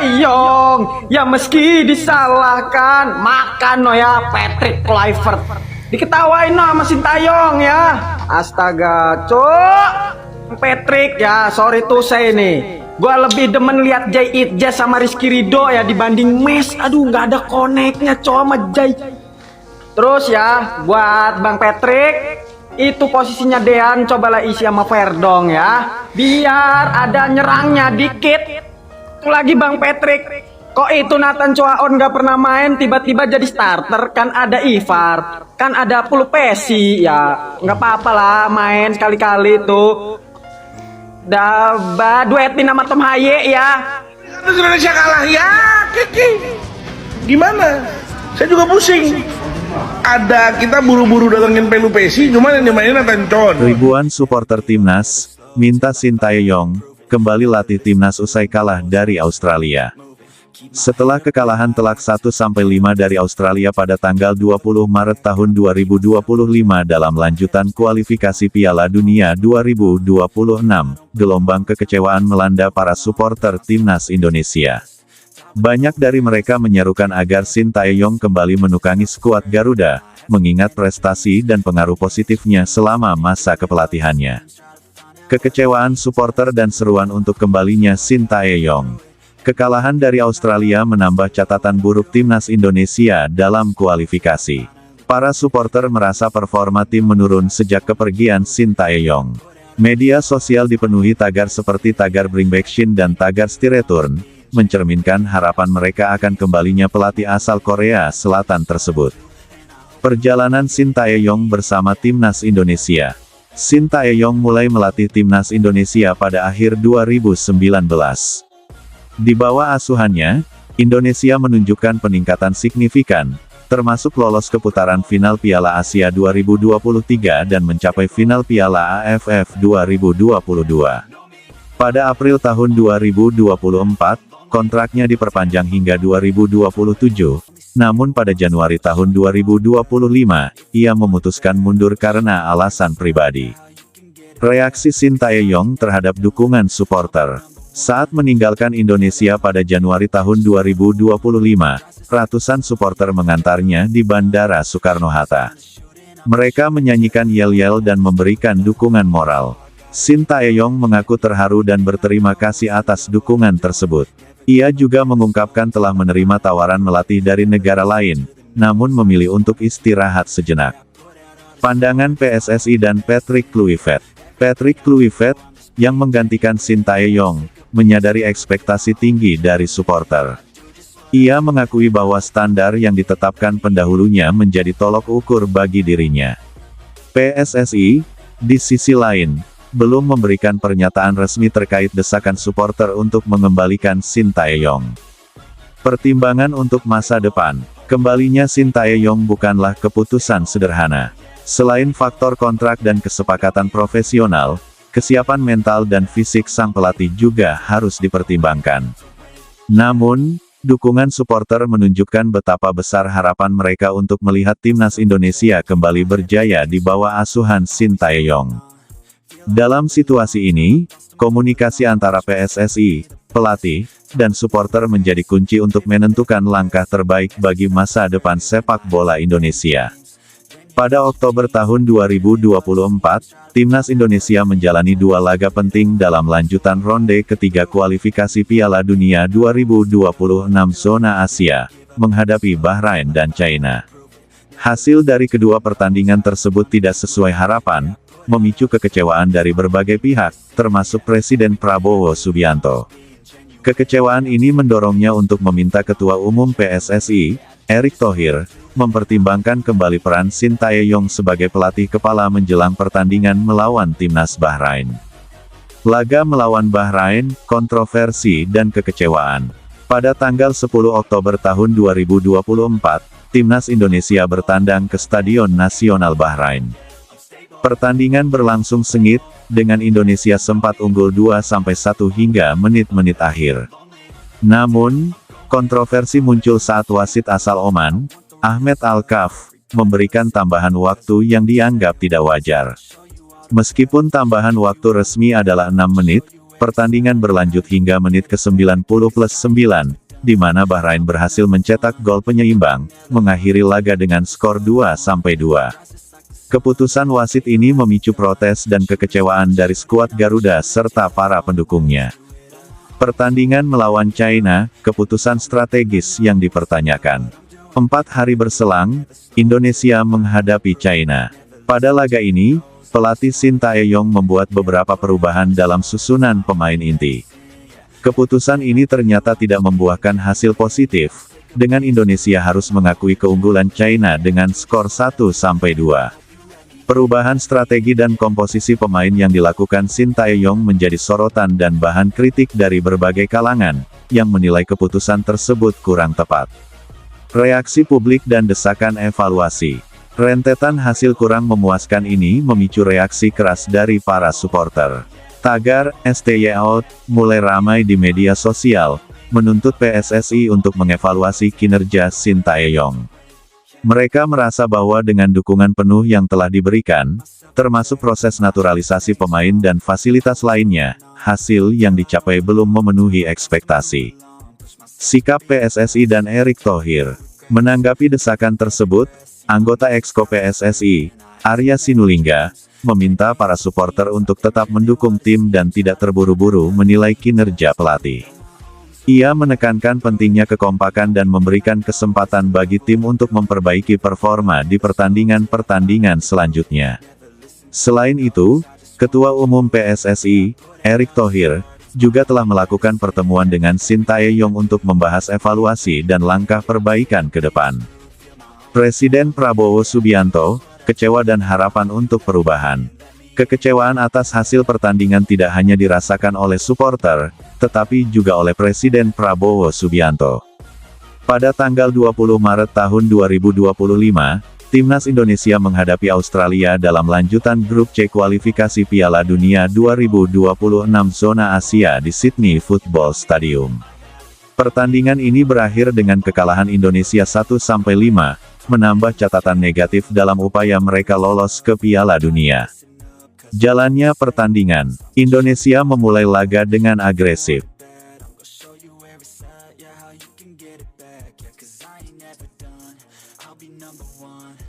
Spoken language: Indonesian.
Sintayong, ya meski disalahkan, makan no ya Patrick Kluivert. Diketawain no sama Sintayong ya. Astaga, cok. Patrick ya, sorry tuh saya nih. Gua lebih demen lihat Jay Itjes sama Rizky Ridho ya dibanding Mes. Aduh, nggak ada koneknya cowok sama Jay. Terus ya, buat Bang Patrick, itu posisinya Dean cobalah isi sama Verdong ya. Biar ada nyerangnya dikit. Itu lagi Bang Patrick. Kok itu Nathan Choaon nggak pernah main tiba-tiba jadi starter? Kan ada Ivar, kan ada Pulpesi ya. Nggak apa-apa lah main sekali-kali tuh. Duetin sama Tom Haye ya. Terus Indonesia kalah ya, Kiki. Gimana? Saya juga pusing. Kita buru-buru datengin Pelupesi, cuman yang dimainin Nathan Choaon. Ribuan supporter timnas minta Sintayong kembali latih timnas usai kalah dari Australia. Setelah kekalahan telak 1-5 dari Australia pada tanggal 20 Maret tahun 2025 dalam lanjutan kualifikasi Piala Dunia 2026, gelombang kekecewaan melanda para supporter timnas Indonesia. Banyak dari mereka menyerukan agar Sintayong kembali menukangi skuad Garuda, mengingat prestasi dan pengaruh positifnya selama masa kepelatihannya. Kekecewaan supporter dan seruan untuk kembalinya Sintayong. Kekalahan dari Australia menambah catatan buruk timnas Indonesia dalam kualifikasi. Para supporter merasa performa tim menurun sejak kepergian Sintayong. Media sosial dipenuhi tagar seperti tagar Bring Back Shin dan tagar Stay Return, mencerminkan harapan mereka akan kembalinya pelatih asal Korea Selatan tersebut. Perjalanan Sintayong bersama timnas Indonesia. Sintayong mulai melatih timnas Indonesia pada akhir 2019. Di bawah asuhannya, Indonesia menunjukkan peningkatan signifikan, termasuk lolos ke putaran final Piala Asia 2023 dan mencapai final Piala AFF 2022. Pada April tahun 2024, kontraknya diperpanjang hingga 2027, namun pada Januari tahun 2025, ia memutuskan mundur karena alasan pribadi. Reaksi Sintayong terhadap dukungan supporter. Saat meninggalkan Indonesia pada Januari tahun 2025, ratusan supporter mengantarnya di Bandara Soekarno-Hatta. Mereka menyanyikan yel-yel dan memberikan dukungan moral. Sintayong mengaku terharu dan berterima kasih atas dukungan tersebut. Ia juga mengungkapkan telah menerima tawaran melatih dari negara lain, namun memilih untuk istirahat sejenak. Pandangan PSSI dan Patrick Kluivert. Patrick Kluivert, yang menggantikan Sintayong, menyadari ekspektasi tinggi dari supporter. Ia mengakui bahwa standar yang ditetapkan pendahulunya menjadi tolok ukur bagi dirinya. PSSI, di sisi lain, belum memberikan pernyataan resmi terkait desakan supporter untuk mengembalikan Sintayong. Pertimbangan untuk masa depan, kembalinya Sintayong bukanlah keputusan sederhana. Selain faktor kontrak dan kesepakatan profesional, kesiapan mental dan fisik sang pelatih juga harus dipertimbangkan. Namun, dukungan supporter menunjukkan betapa besar harapan mereka untuk melihat timnas Indonesia kembali berjaya di bawah asuhan Sintayong. Dalam situasi ini, komunikasi antara PSSI, pelatih, dan supporter menjadi kunci untuk menentukan langkah terbaik bagi masa depan sepak bola Indonesia. Pada Oktober tahun 2024, timnas Indonesia menjalani 2 laga penting dalam lanjutan ronde ketiga kualifikasi Piala Dunia 2026 zona Asia, menghadapi Bahrain dan China. Hasil dari kedua pertandingan tersebut tidak sesuai harapan, memicu kekecewaan dari berbagai pihak, termasuk Presiden Prabowo Subianto. Kekecewaan ini mendorongnya untuk meminta Ketua Umum PSSI, Erick Thohir, mempertimbangkan kembali peran Sintayong sebagai pelatih kepala menjelang pertandingan melawan timnas Bahrain. Laga melawan Bahrain, kontroversi dan kekecewaan. Pada tanggal 10 Oktober tahun 2024, timnas Indonesia bertandang ke Stadion Nasional Bahrain. Pertandingan berlangsung sengit, dengan Indonesia sempat unggul 2-1 hingga menit-menit akhir. Namun, kontroversi muncul saat wasit asal Oman, Ahmed Al-Kaf, memberikan tambahan waktu yang dianggap tidak wajar. Meskipun tambahan waktu resmi adalah 6 menit, Pertandingan berlanjut hingga menit ke-90+9, di mana Bahrain berhasil mencetak gol penyeimbang, mengakhiri laga dengan skor 2-2. Keputusan wasit ini memicu protes dan kekecewaan dari skuad Garuda serta para pendukungnya. Pertandingan melawan China, keputusan strategis yang dipertanyakan. 4 hari berselang, Indonesia menghadapi China. Pada laga ini, pelatih Shin Tae-yong membuat beberapa perubahan dalam susunan pemain inti. Keputusan ini ternyata tidak membuahkan hasil positif, dengan Indonesia harus mengakui keunggulan China dengan skor 1-2. Perubahan strategi dan komposisi pemain yang dilakukan Shin Tae-yong menjadi sorotan dan bahan kritik dari berbagai kalangan, yang menilai keputusan tersebut kurang tepat. Reaksi publik dan desakan evaluasi. Rentetan hasil kurang memuaskan ini memicu reaksi keras dari para supporter. Tagar "STY Out" mulai ramai di media sosial, menuntut PSSI untuk mengevaluasi kinerja Shin Tae-yong. Mereka merasa bahwa dengan dukungan penuh yang telah diberikan, termasuk proses naturalisasi pemain dan fasilitas lainnya, hasil yang dicapai belum memenuhi ekspektasi. Sikap PSSI dan Erick Thohir. Menanggapi desakan tersebut, anggota Exco PSSI, Arya Sinulinga, meminta para supporter untuk tetap mendukung tim dan tidak terburu-buru menilai kinerja pelatih. Ia menekankan pentingnya kekompakan dan memberikan kesempatan bagi tim untuk memperbaiki performa di pertandingan-pertandingan selanjutnya. Selain itu, Ketua Umum PSSI, Erick Thohir, juga telah melakukan pertemuan dengan Shin Tae-yong untuk membahas evaluasi dan langkah perbaikan ke depan. Presiden Prabowo Subianto, kecewa dan harapan untuk perubahan. Kekecewaan atas hasil pertandingan tidak hanya dirasakan oleh supporter, tetapi juga oleh Presiden Prabowo Subianto. Pada tanggal 20 Maret tahun 2025, Timnas Indonesia menghadapi Australia dalam lanjutan grup C kualifikasi Piala Dunia 2026 zona Asia di Sydney Football Stadium. Pertandingan ini berakhir dengan kekalahan Indonesia 1-5, menambah catatan negatif dalam upaya mereka lolos ke Piala Dunia. Jalannya pertandingan, Indonesia memulai laga dengan agresif.